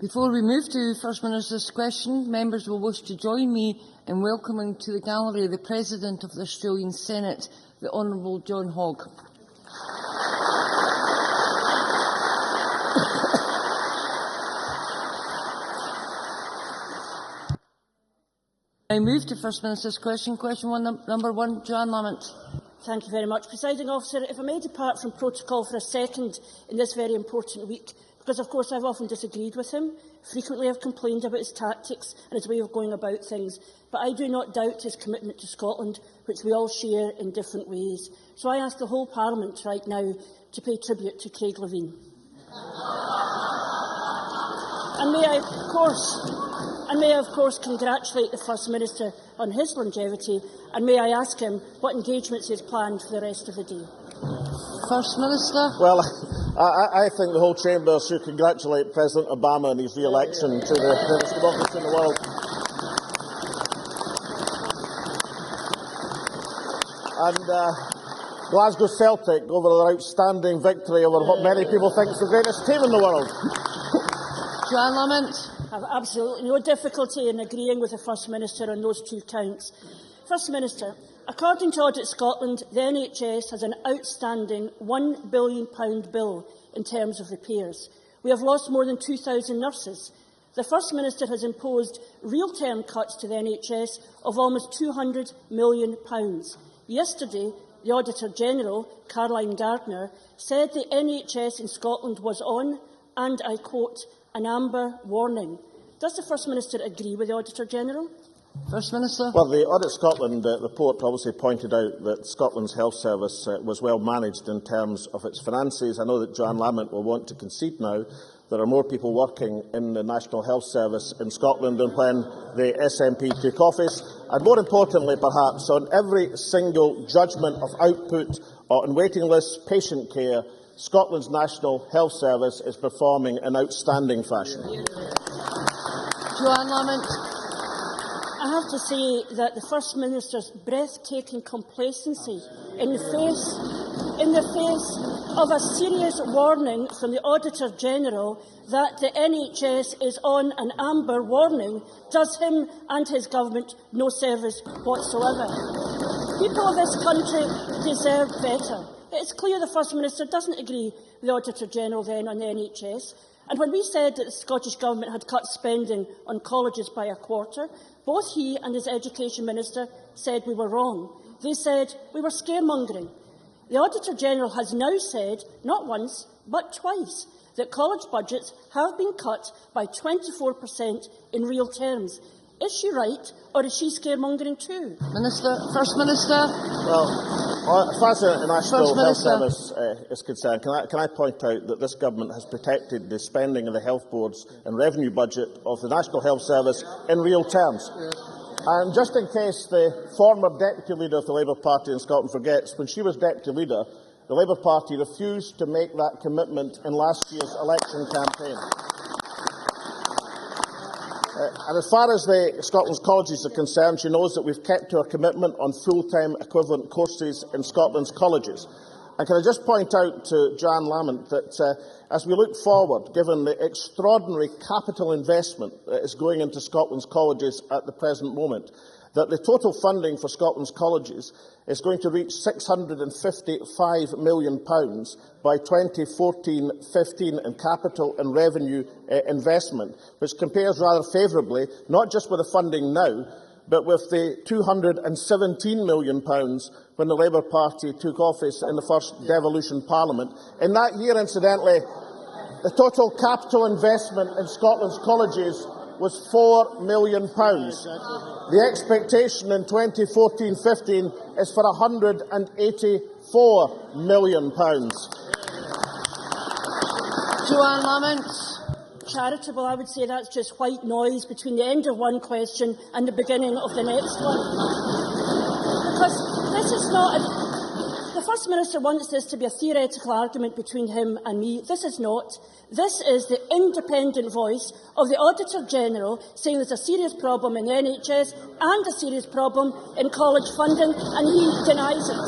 Before we move to First Minister's question, members will wish to join me in welcoming to the gallery the President of the Australian Senate, the Honourable John Hogg. I move to First Minister's question. Number one, Joanne Lamont. Thank you very much, Presiding Officer. If I may depart from protocol for a second in this very important week, because of course I've often disagreed with him, frequently I've complained about his tactics and his way of going about things, but I do not doubt his commitment to Scotland, which we all share in different ways. So I ask the whole Parliament right now to pay tribute to Craig Levein. And may I, of course, congratulate the First Minister on his longevity, and may I ask him what engagements he has planned for the rest of the day. First Minister. Well, I think the whole chamber should congratulate President Obama on his re-election to the greatest democracy in the world. And Glasgow Celtic over their outstanding victory over what many people think is the greatest team in the world. Joanne Lamont. I have absolutely no difficulty in agreeing with the First Minister on those two counts. First Minister, according to Audit Scotland, the NHS has an outstanding £1 billion bill in terms of repairs. We have lost more than 2,000 nurses. The First Minister has imposed real-term cuts to the NHS of almost £200 million. Yesterday, the Auditor-General, Caroline Gardner, said the NHS in Scotland was on, and I quote, an amber warning. Does the First Minister agree with the Auditor-General? First Minister. Well, the Audit Scotland report obviously pointed out that Scotland's health service was well managed in terms of its finances. I know that Joanne Lamont will want to concede now there are more people working in the National Health Service in Scotland than when the SNP took office. And more importantly, perhaps, on every single judgment of output on waiting lists, patient care, Scotland's National Health Service is performing in outstanding fashion. Joanne Lamont. I have to say that the First Minister's breathtaking complacency in the face of a serious warning from the Auditor-General that the NHS is on an amber warning does him and his government no service whatsoever. People of this country deserve better. It is clear the First Minister doesn't agree with the Auditor-General then on the NHS. And when we said that the Scottish Government had cut spending on colleges by a quarter, both he and his Education Minister said we were wrong. They said we were scaremongering. The Auditor-General has now said, not once, but twice, that college budgets have been cut by 24% in real terms. Is she right, or is she scaremongering too? First Minister. Well, as far as the National Health Service is concerned, can I point out that this government has protected the spending of the health boards and revenue budget of the National Health Service in real terms? And just in case the former Deputy Leader of the Labour Party in Scotland forgets, when she was Deputy Leader, the Labour Party refused to make that commitment in last year's election campaign. And as far as Scotland's colleges are concerned, she knows that we've kept to our commitment on full-time equivalent courses in Scotland's colleges. And can I just point out to Joanne Lamont that as we look forward, given the extraordinary capital investment that is going into Scotland's colleges at the present moment, that the total funding for Scotland's colleges is going to reach £655 million by 2014-15 in capital and revenue investment, which compares rather favourably not just with the funding now, but with the £217 million when the Labour Party took office in the first devolution Parliament. In that year, incidentally, the total capital investment in Scotland's colleges was £4 million. The expectation in 2014-15 is for £184 million. Joanne Lamont. Charitable, I would say that's just white noise between the end of one question and the beginning of the next one. Because this is not the First Minister wants this to be a theoretical argument between him and me. This is not. This is the independent voice of the Auditor-General saying there's a serious problem in the NHS and a serious problem in college funding, and he denies it.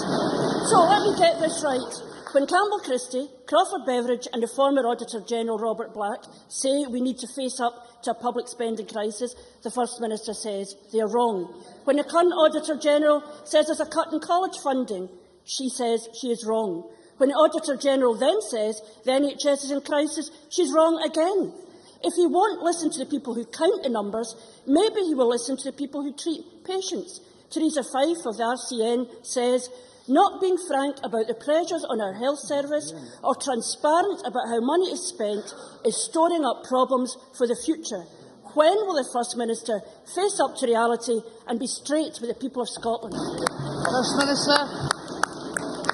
So let me get this right. When Campbell Christie, Crawford Beveridge and the former Auditor-General Robert Black say we need to face up to a public spending crisis, the First Minister says they are wrong. When the current Auditor-General says there's a cut in college funding, she says she is wrong. When the Auditor-General then says the NHS is in crisis, she's wrong again. If he won't listen to the people who count the numbers, maybe he will listen to the people who treat patients. Theresa Fife of the RCN says, not being frank about the pressures on our health service or transparent about how money is spent is storing up problems for the future. When will the First Minister face up to reality and be straight with the people of Scotland? First Minister.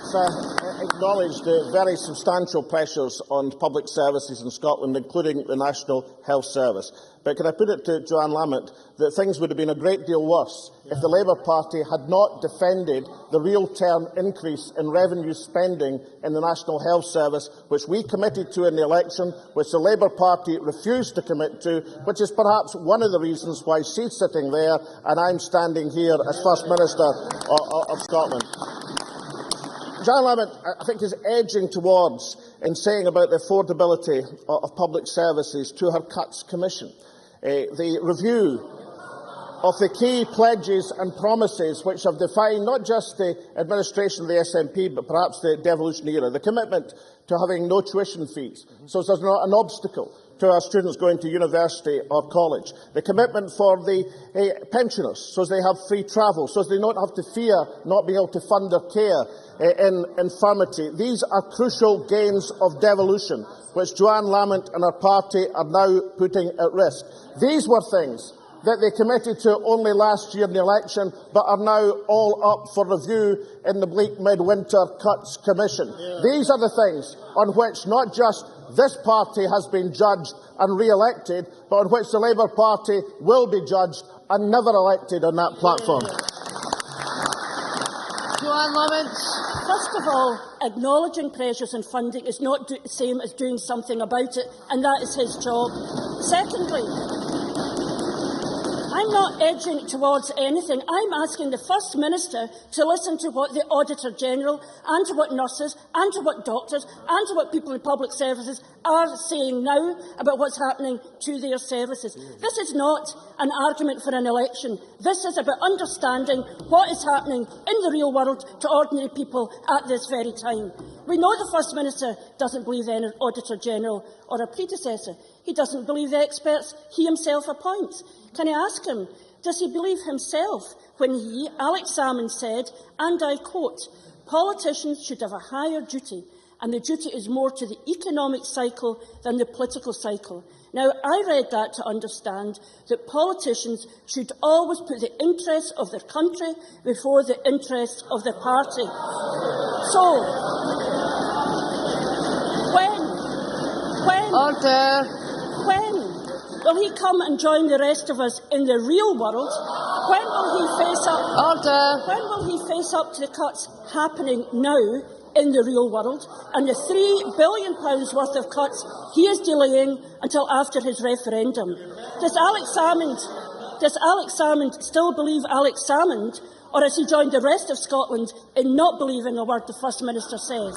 Acknowledge the very substantial pressures on public services in Scotland, including the National Health Service. But can I put it to Joanne Lamont that things would have been a great deal worse if the Labour Party had not defended the real-term increase in revenue spending in the National Health Service, which we committed to in the election, which the Labour Party refused to commit to, which is perhaps one of the reasons why she's sitting there and I'm standing here as First Minister of Scotland. Joanne Lamont, I think, is edging towards in saying about the affordability of public services to her Cuts Commission. The review of the key pledges and promises which have defined not just the administration of the SNP but perhaps the devolution era, the commitment to having no tuition fees, so there's not an obstacle to our students going to university or college, the commitment for the pensioners so they have free travel, so they don't have to fear not being able to fund their care in infirmity. These are crucial gains of devolution, which Joanne Lamont and her party are now putting at risk. These were things that they committed to only last year in the election, but are now all up for review in the bleak midwinter Cuts Commission. These are the things on which not just this party has been judged and re-elected, but on which the Labour Party will be judged and never elected on that platform. Joanne Lamont. First of all, acknowledging pressures and funding is not the same as doing something about it, and that is his job. Secondly, I'm not edging towards anything. I'm asking the First Minister to listen to what the Auditor-General and to what nurses and to what doctors and to what people in public services are saying now about what's happening to their services. This is not an argument for an election. This is about understanding what is happening in the real world to ordinary people at this very time. We know the First Minister doesn't believe the Auditor-General or a predecessor. He doesn't believe the experts he himself appoints. Can I ask him, does he believe himself when he, Alex Salmond, said, and I quote, politicians should have a higher duty, and the duty is more to the economic cycle than the political cycle. Now, I read that to understand that politicians should always put the interests of their country before the interests of their party. So, when will he come and join the rest of us in the real world? When will he face up? When will he face up to the cuts happening now in the real world and the £3 billion worth of cuts he is delaying until after his referendum? Does Alex Salmond still believe Alex Salmond, or has he joined the rest of Scotland in not believing a word the First Minister says?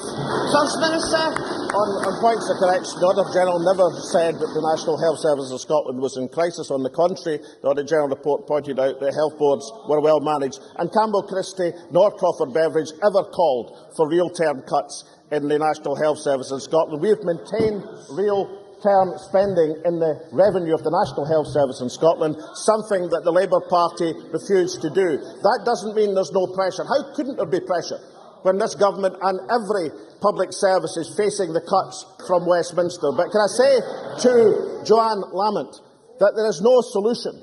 First Minister. On points of correction, the Auditor-General never said that the National Health Service of Scotland was in crisis. On the contrary, the Auditor-General report pointed out that health boards were well managed, and Campbell Christie nor Crawford Beveridge ever called for real-term cuts in the National Health Service in Scotland. We have maintained real-term spending in the revenue of the National Health Service in Scotland, something that the Labour Party refused to do. That doesn't mean there's no pressure. How couldn't there be pressure when this government and every public service is facing the cuts from Westminster? But can I say to Joanne Lamont that there is no solution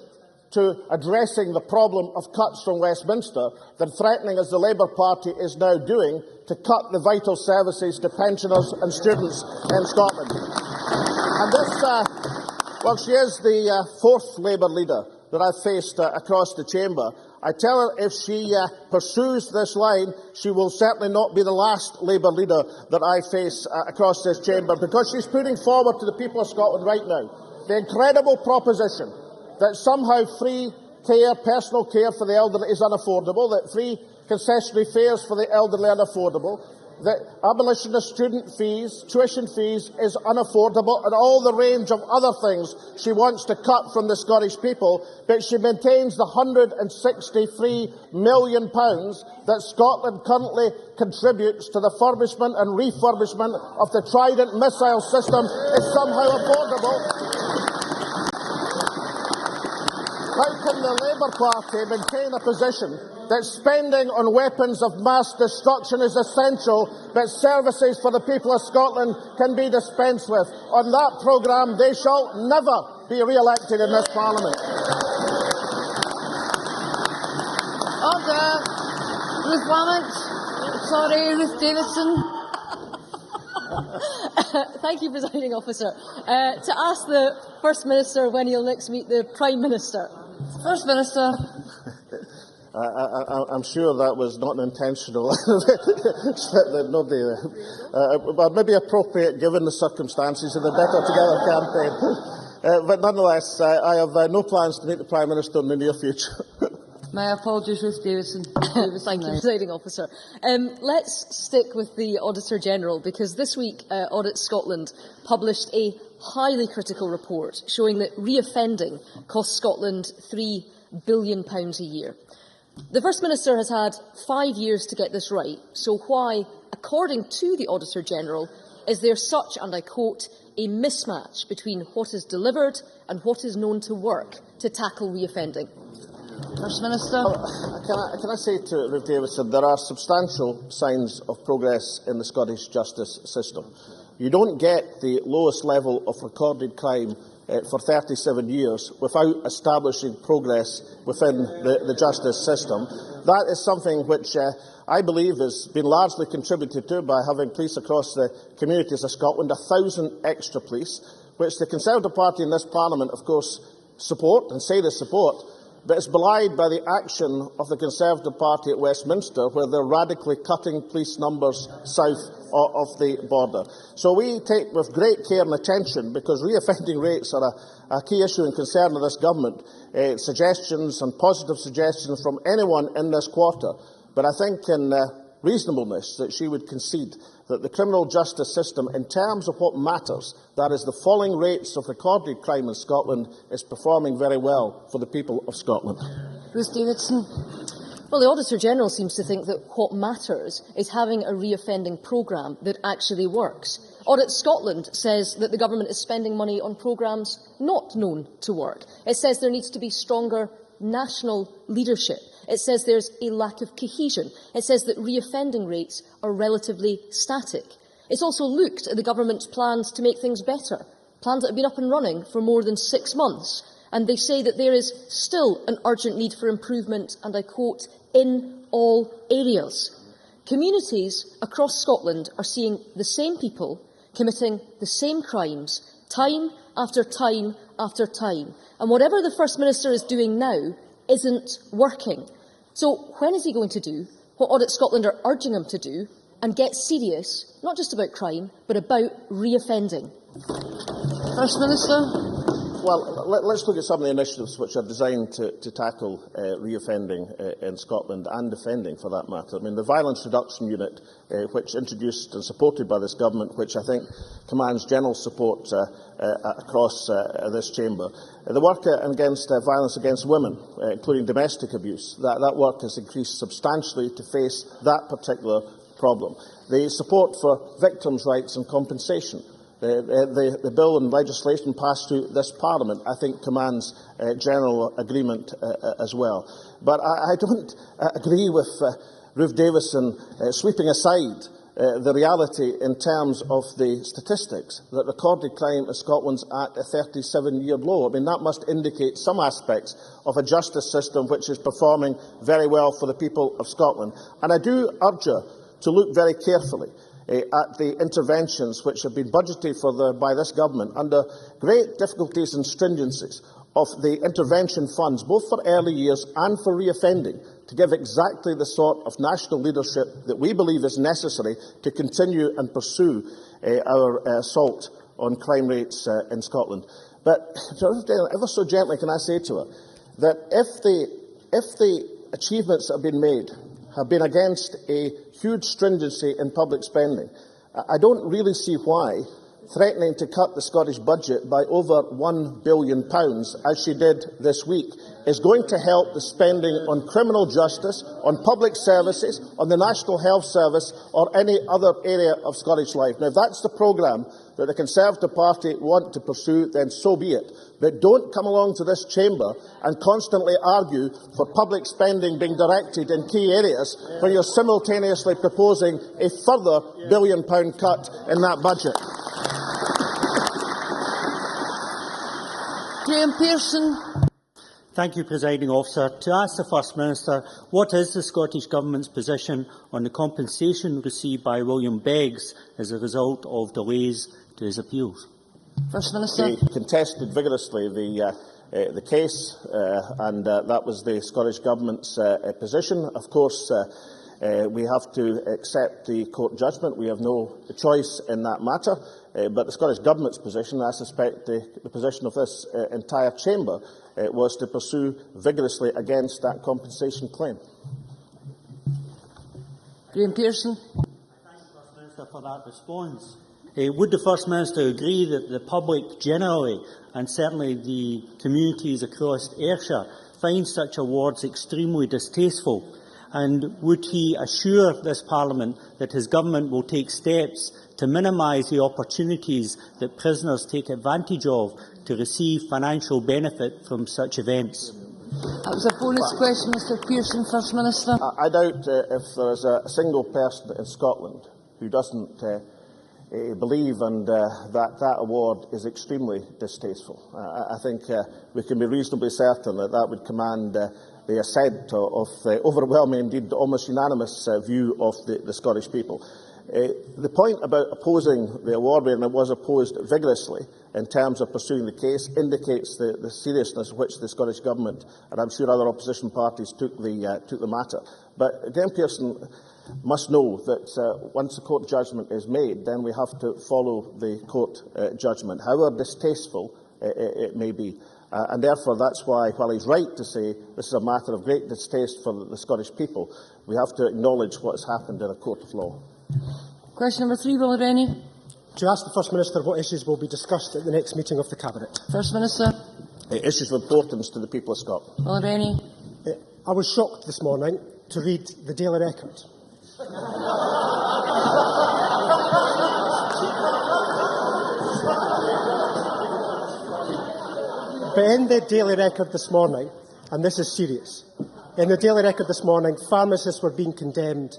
to addressing the problem of cuts from Westminster than threatening, as the Labour Party is now doing, to cut the vital services to pensioners and students in Scotland. And this, well, she is the fourth Labour leader that I've faced across the chamber. I tell her if she pursues this line, she will certainly not be the last Labour leader that I face across this chamber, because she's putting forward to the people of Scotland right now the incredible proposition that somehow free care, personal care for the elderly is unaffordable, that free concessionary fares for the elderly are unaffordable, the abolition of student fees, tuition fees is unaffordable, and all the range of other things she wants to cut from the Scottish people, but she maintains the £163 million that Scotland currently contributes to the furbishment and refurbishment of the Trident missile system is somehow affordable. How can the Labour Party maintain a position that spending on weapons of mass destruction is essential, but services for the people of Scotland can be dispensed with? On that programme, they shall never be re-elected in this Parliament. Order. Ruth Lamont. Sorry, Ruth Davidson. Thank you, Presiding Officer. To ask the First Minister when he'll next meet the Prime Minister. First Minister. I'm sure that was not intentional. But maybe appropriate given the circumstances of the Better Together campaign. But nonetheless, I have no plans to meet the Prime Minister in the near future. My apologies, Ruth Davidson. Thank you, Presiding Officer. Let's stick with the Auditor General, because this week Audit Scotland published a highly critical report showing that reoffending costs Scotland £3 billion a year. The First Minister has had 5 years to get this right, so why, according to the Auditor General, is there such, and I quote, a mismatch between what is delivered and what is known to work to tackle reoffending? First Minister. Can I say to Ruth Davidson, there are substantial signs of progress in the Scottish justice system. You don't get the lowest level of recorded crime for 37 years without establishing progress within the justice system. That is something which I believe has been largely contributed to by having police across the communities of Scotland, 1,000 extra police, which the Conservative Party in this Parliament, of course, support and say they support, but it's belied by the action of the Conservative Party at Westminster, where they're radically cutting police numbers south of the border. So we take with great care and attention, because reoffending rates are a key issue and concern of this government, suggestions and positive suggestions from anyone in this quarter. But I think in reasonableness that she would concede that the criminal justice system, in terms of what matters, that is the falling rates of recorded crime in Scotland, is performing very well for the people of Scotland. Ruth Davidson. Well, the Auditor General seems to think that what matters is having a reoffending programme that actually works. Audit Scotland says that the government is spending money on programmes not known to work. It says there needs to be stronger national leadership. It says there's a lack of cohesion. It says that reoffending rates are relatively static. It's also looked at the government's plans to make things better, plans that have been up and running for more than 6 months, and they say that there is still an urgent need for improvement, and I quote, in all areas. Communities across Scotland are seeing the same people committing the same crimes time after time after time, and whatever the First Minister is doing now isn't working. So when is he going to do what Audit Scotland are urging him to do and get serious, not just about crime, but about reoffending? First Minister. Well, let's look at some of the initiatives which are designed to tackle reoffending in Scotland and defending, for that matter. I mean, the Violence Reduction Unit, which introduced and supported by this government, which I think commands general support across this chamber. The work against violence against women, including domestic abuse, that work has increased substantially to face that particular problem. The support for victims' rights and compensation. The bill and legislation passed through this Parliament, I think, commands general agreement as well. But I don't agree with Ruth Davidson sweeping aside the reality in terms of the statistics, that recorded crime in Scotland's at a 37-year low. I mean, that must indicate some aspects of a justice system which is performing very well for the people of Scotland. And I do urge her to look very carefully at the interventions which have been budgeted for by this government under great difficulties and stringencies of the intervention funds, both for early years and for reoffending, to give exactly the sort of national leadership that we believe is necessary to continue and pursue our assault on crime rates in Scotland. But ever so gently can I say to her that if the achievements that have been made have been against a huge stringency in public spending. I don't really see why threatening to cut the Scottish budget by over £1 billion, as she did this week, is going to help the spending on criminal justice, on public services, on the National Health Service or any other area of Scottish life. Now, if that's the programme that the Conservative Party want to pursue, then so be it. But don't come along to this chamber and constantly argue for public spending being directed in key areas when you're simultaneously proposing a further £1 billion cut in that budget. Graham Pearson. Thank you, Presiding Officer. To ask the First Minister, what is the Scottish Government's position on the compensation received by William Beggs as a result of delays to his appeals? First Minister. He contested vigorously the case, and that was the Scottish Government's position. Of course, we have to accept the court judgment. We have no choice in that matter. But the Scottish Government's position, I suspect the position of this entire chamber, was to pursue vigorously against that compensation claim. Graham Pearson. I thank the First Minister for that response. Would the First Minister agree that the public generally, and certainly the communities across Ayrshire, find such awards extremely distasteful? And would he assure this Parliament that his government will take steps to minimise the opportunities that prisoners take advantage of to receive financial benefit from such events? That was a bonus question, Mr Pearson. First Minister. I doubt if there is a single person in Scotland who doesn't believe that award is extremely distasteful. I think we can be reasonably certain that that would command the assent of the overwhelming, indeed almost unanimous view of the Scottish people. The point about opposing the award, and it was opposed vigorously in terms of pursuing the case, indicates the seriousness with which the Scottish Government, and I'm sure other opposition parties, took the matter. But Graham Pearson must know that once the court judgment is made, then we have to follow the court judgment, however distasteful it may be. And therefore, that's why, while he's right to say this is a matter of great distaste for the Scottish people, we have to acknowledge what has happened in a court of law. Question number 3, Will Rennie. To ask the First Minister what issues will be discussed at the next meeting of the Cabinet. First Minister. Issues of importance to the people of Scotland. Will Rennie. I was shocked this morning to read the Daily Record. But in the Daily Record this morning, and this is serious, in the Daily Record this morning, pharmacists were being condemned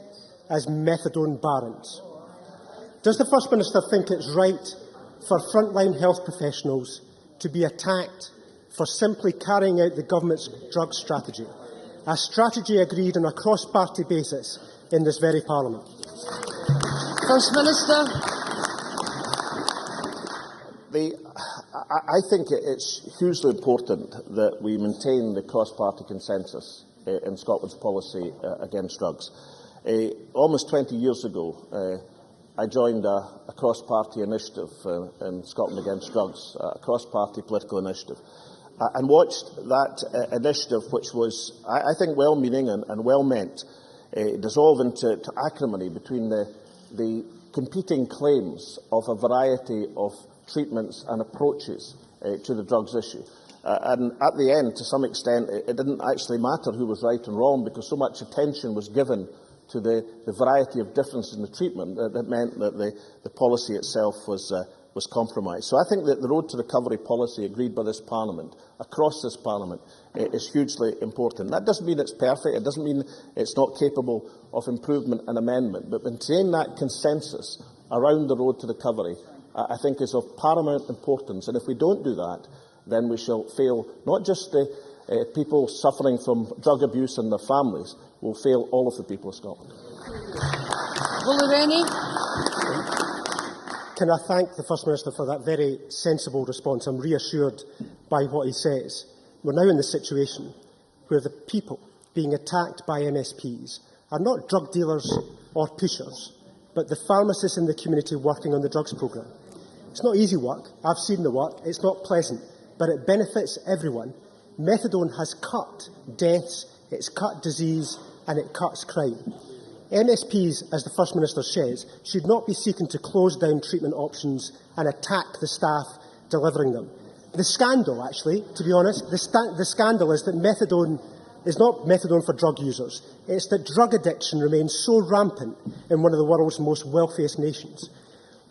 as methadone barons. Does the First Minister think it's right for frontline health professionals to be attacked for simply carrying out the government's drug strategy, a strategy agreed on a cross-party basis in this very Parliament? First Minister. I think it's hugely important that we maintain the cross-party consensus in Scotland's policy against drugs. Almost 20 years ago, I joined a cross-party initiative in Scotland Against Drugs, a cross-party political initiative, and watched that initiative, which was, I think, well-meaning and well-meant, dissolve into acrimony between the competing claims of a variety of treatments and approaches to the drugs issue. And at the end, to some extent, it didn't actually matter who was right and wrong, because so much attention was given to the variety of differences in the treatment that meant that the policy itself was compromised. So I think that the road to recovery policy agreed by this Parliament, across this Parliament, is hugely important. That doesn't mean it's perfect, it doesn't mean it's not capable of improvement and amendment, but maintaining that consensus around the road to recovery, I think, is of paramount importance. And if we don't do that, then we shall fail not just the people suffering from drug abuse and their families, will fail all of the people of Scotland. Will Rennie. Can I thank the First Minister for that very sensible response? I'm reassured by what he says. We're now in the situation where the people being attacked by MSPs are not drug dealers or pushers, but the pharmacists in the community working on the drugs programme. It's not easy work. I've seen the work. It's not pleasant, but it benefits everyone. Methadone has cut deaths, it's cut disease, and it cuts crime. MSPs, as the First Minister says, should not be seeking to close down treatment options and attack the staff delivering them. The scandal, actually, to be honest, the scandal is that methadone is not methadone for drug users. It's that drug addiction remains so rampant in one of the world's most wealthiest nations.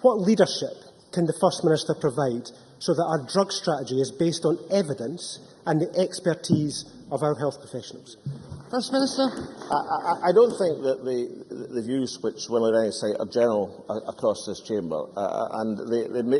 What leadership can the First Minister provide so that our drug strategy is based on evidence and the expertise of our health professionals? First Minister. I don't think that the views which Willie Rennie cite are general across this chamber, and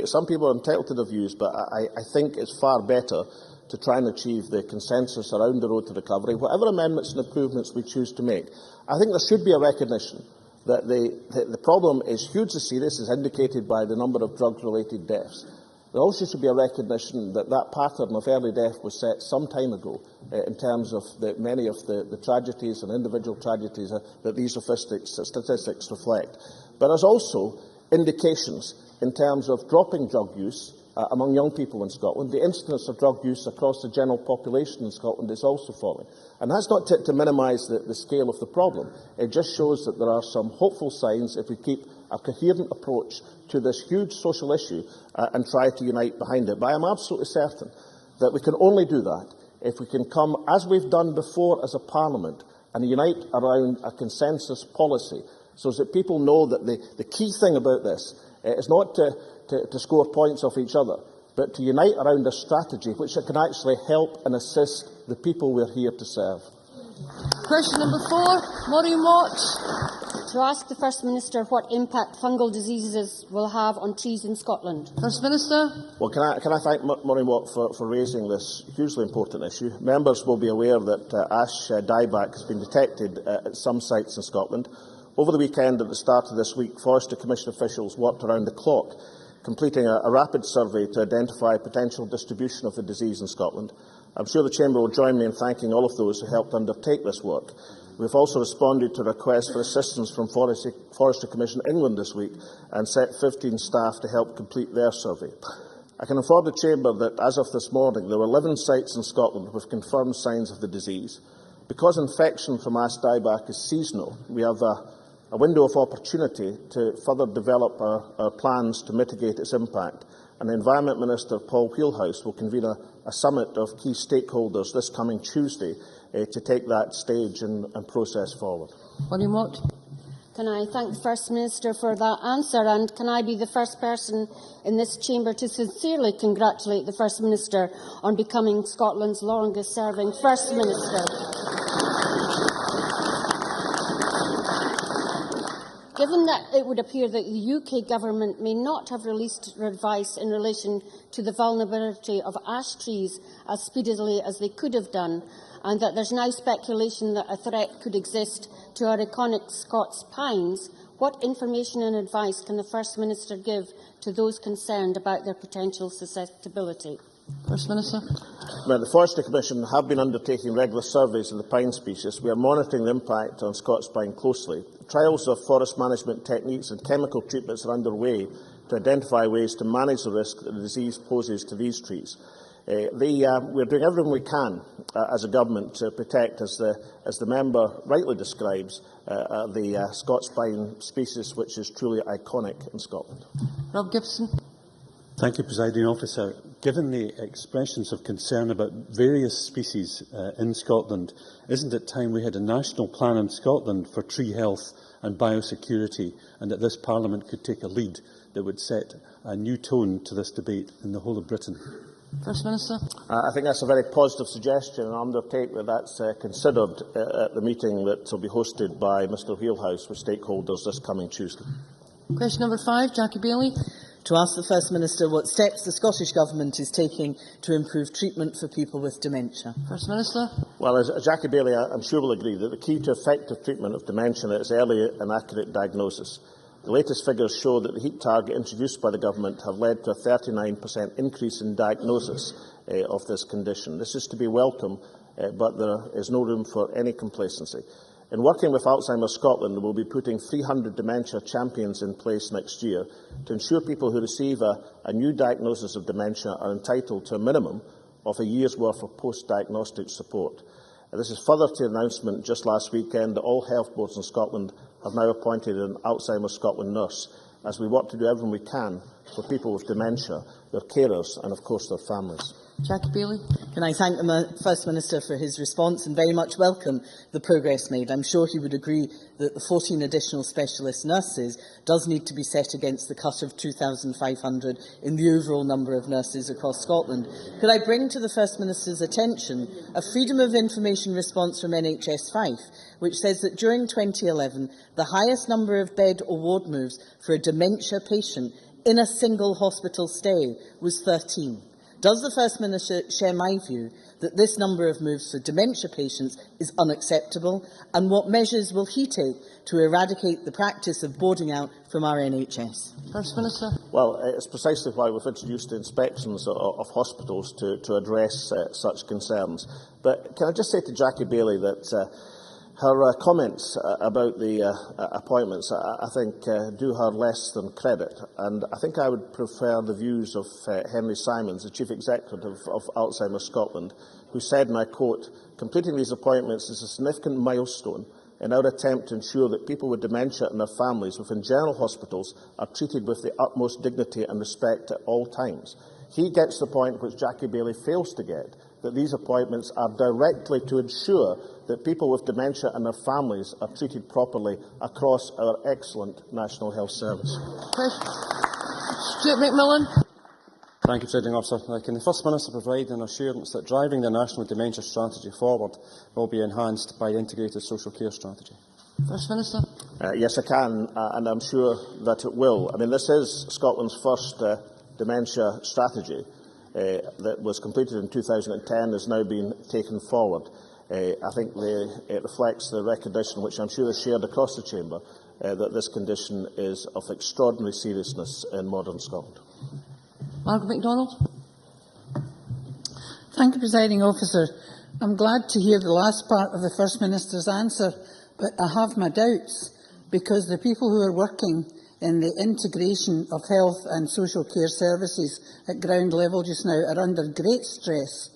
some people are entitled to their views, but I think it's far better to try and achieve the consensus around the road to recovery, whatever amendments and improvements we choose to make. I think there should be a recognition that the problem is hugely serious, as indicated by the number of drug-related deaths. There also should be a recognition that that pattern of early death was set some time ago in terms of many of the tragedies and individual tragedies that these statistics reflect. But there's also indications in terms of dropping drug use among young people in Scotland. The incidence of drug use across the general population in Scotland is also falling. And that's not to minimise the scale of the problem. It just shows that there are some hopeful signs if we keep a coherent approach to this huge social issue and try to unite behind it. But I am absolutely certain that we can only do that if we can come, as we've done before as a Parliament, and unite around a consensus policy so that people know that the key thing about this is not to score points off each other, but to unite around a strategy which can actually help and assist the people we're here to serve. Question number 4, Maureen Watt. To ask the First Minister what impact fungal diseases will have on trees in Scotland. First Minister. Well, can I thank Maureen Watt for raising this hugely important issue. Members will be aware that ash dieback has been detected at some sites in Scotland. Over the weekend, at the start of this week, Forestry Commission officials worked around the clock, completing a rapid survey to identify potential distribution of the disease in Scotland. I'm sure the Chamber will join me in thanking all of those who helped undertake this work. We've also responded to requests for assistance from Forestry Commission England this week and set 15 staff to help complete their survey. I can inform the Chamber that, as of this morning, there were 11 sites in Scotland with confirmed signs of the disease. Because infection from ash dieback is seasonal, we have a window of opportunity to further develop our plans to mitigate its impact. And the Environment Minister, Paul Wheelhouse, will convene a summit of key stakeholders this coming Tuesday to take that stage and process forward. Maureen Watt. Can I thank the First Minister for that answer, and can I be the first person in this chamber to sincerely congratulate the First Minister on becoming Scotland's longest-serving First Minister? Given that it would appear that the UK Government may not have released advice in relation to the vulnerability of ash trees as speedily as they could have done, and that there is now speculation that a threat could exist to our iconic Scots pines, what information and advice can the First Minister give to those concerned about their potential susceptibility? First Minister. The Forestry Commission have been undertaking regular surveys of the pine species. We are monitoring the impact on Scots pine closely. Trials of forest management techniques and chemical treatments are underway to identify ways to manage the risk that the disease poses to these trees. We are doing everything we can as a government to protect, as the member rightly describes, the Scots pine species, which is truly iconic in Scotland. Rob Gibson. Thank you, Presiding Officer. Given the expressions of concern about various species in Scotland, isn't it time we had a national plan in Scotland for tree health and biosecurity, and that this Parliament could take a lead that would set a new tone to this debate in the whole of Britain? First Minister. I think that's a very positive suggestion, and I undertake that that's considered at the meeting that will be hosted by Mr Wheelhouse with stakeholders this coming Tuesday. Question number 5, Jackie Baillie. To ask the First Minister what steps the Scottish Government is taking to improve treatment for people with dementia. First Minister. Well, as Jackie Baillie, I'm sure will agree that the key to effective treatment of dementia is early and accurate diagnosis. The latest figures show that the heat target introduced by the Government have led to a 39% increase in diagnosis of this condition. This is to be welcome, but there is no room for any complacency. In working with Alzheimer's Scotland, we will be putting 300 dementia champions in place next year to ensure people who receive a new diagnosis of dementia are entitled to a minimum of a year's worth of post-diagnostic support. This is further to the announcement just last weekend that all health boards in Scotland have now appointed an Alzheimer's Scotland nurse, as we work to do everything we can for people with dementia, their carers and, of course, their families. Jackie Baillie. Can I thank the First Minister for his response and very much welcome the progress made. I'm sure he would agree that the 14 additional specialist nurses does need to be set against the cut of 2,500 in the overall number of nurses across Scotland. Could I bring to the First Minister's attention a Freedom of Information response from NHS Fife, which says that during 2011, the highest number of bed or ward moves for a dementia patient in a single hospital stay was 13. Does the First Minister share my view that this number of moves for dementia patients is unacceptable, and what measures will he take to eradicate the practice of boarding out from our NHS? First Minister. Well, it's precisely why we've introduced inspections of hospitals to address such concerns. But can I just say to Jackie Baillie that her comments about the appointments, I think, do her less than credit. And I think I would prefer the views of Henry Simons, the Chief Executive of Alzheimer's Scotland, who said, and I quote, "Completing these appointments is a significant milestone in our attempt to ensure that people with dementia and their families within general hospitals are treated with the utmost dignity and respect at all times." He gets the point which Jackie Baillie fails to get, that these appointments are directly to ensure that people with dementia and their families are treated properly across our excellent National Health Service. Stuart McMillan. Thank you, Presiding Officer. Can the First Minister provide an assurance that driving the National Dementia Strategy forward will be enhanced by the Integrated Social Care Strategy? First Minister. Yes, I can, and I'm sure that it will. I mean, this is Scotland's first dementia strategy. That was completed in 2010 has now been taken forward. I think it reflects the recognition, which I'm sure is shared across the Chamber, that this condition is of extraordinary seriousness in modern Scotland. Margaret MacDonald. Thank you, Presiding Officer. I'm glad to hear the last part of the First Minister's answer, but I have my doubts, because the people who are working in the integration of health and social care services at ground level just now are under great stress.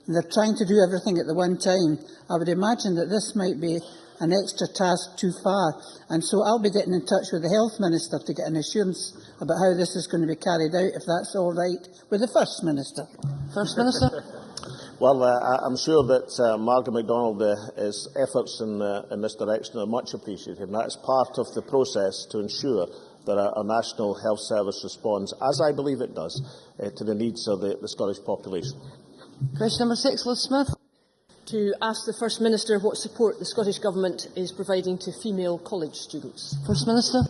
And they're trying to do everything at the one time. I would imagine that this might be an extra task too far. And so I'll be getting in touch with the Health Minister to get an assurance about how this is going to be carried out, if that's all right with the First Minister. First Minister. Well, I'm sure that Margaret MacDonald's efforts in this direction are much appreciated, and that is part of the process to ensure that our National Health Service responds, as I believe it does, to the needs of the Scottish population. Question number 6, Liz Smith. To ask the First Minister what support the Scottish Government is providing to female college students. First Minister.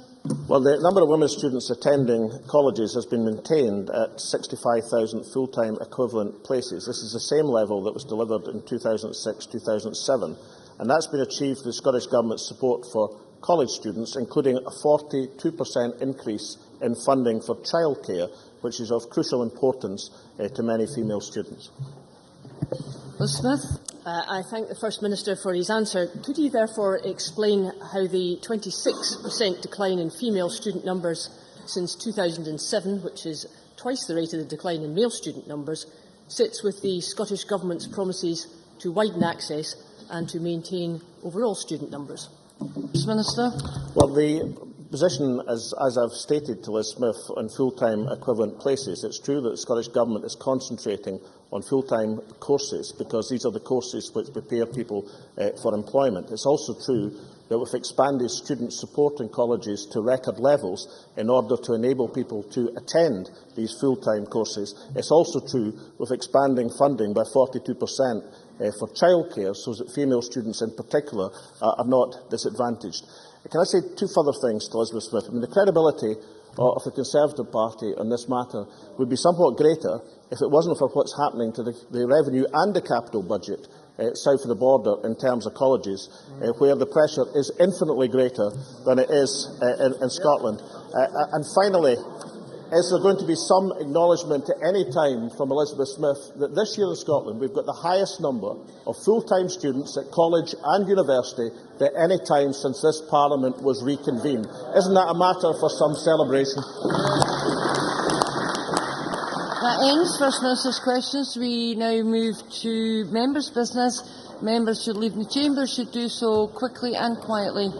Well, the number of women students attending colleges has been maintained at 65,000 full-time equivalent places. This is the same level that was delivered in 2006-2007, and that's been achieved through the Scottish Government's support for college students, including a 42% increase in funding for childcare, which is of crucial importance to many female students. Liz Smith. I thank the First Minister for his answer. Could he therefore explain how the 26% decline in female student numbers since 2007, which is twice the rate of the decline in male student numbers, sits with the Scottish Government's promises to widen access and to maintain overall student numbers? First Minister. Well, the position, as I've stated to Liz Smith, on full-time equivalent places, it's true that the Scottish Government is concentrating on full-time courses because these are the courses which prepare people for employment. It's also true that we've expanded student support in colleges to record levels in order to enable people to attend these full-time courses. It's also true we've expanding funding by 42% for childcare so that female students in particular are not disadvantaged. Can I say two further things to Elizabeth Smith? I mean, the credibility of the Conservative Party on this matter would be somewhat greater if it wasn't for what's happening to the revenue and the capital budget south of the border in terms of colleges, where the pressure is infinitely greater than it is in Scotland. And finally, is there going to be some acknowledgement at any time from Elizabeth Smith that this year in Scotland we've got the highest number of full-time students at college and university at any time since this Parliament was reconvened? Isn't that a matter for some celebration? That ends First Minister's questions. We now move to members' business. Members who leave the chamber should do so quickly and quietly.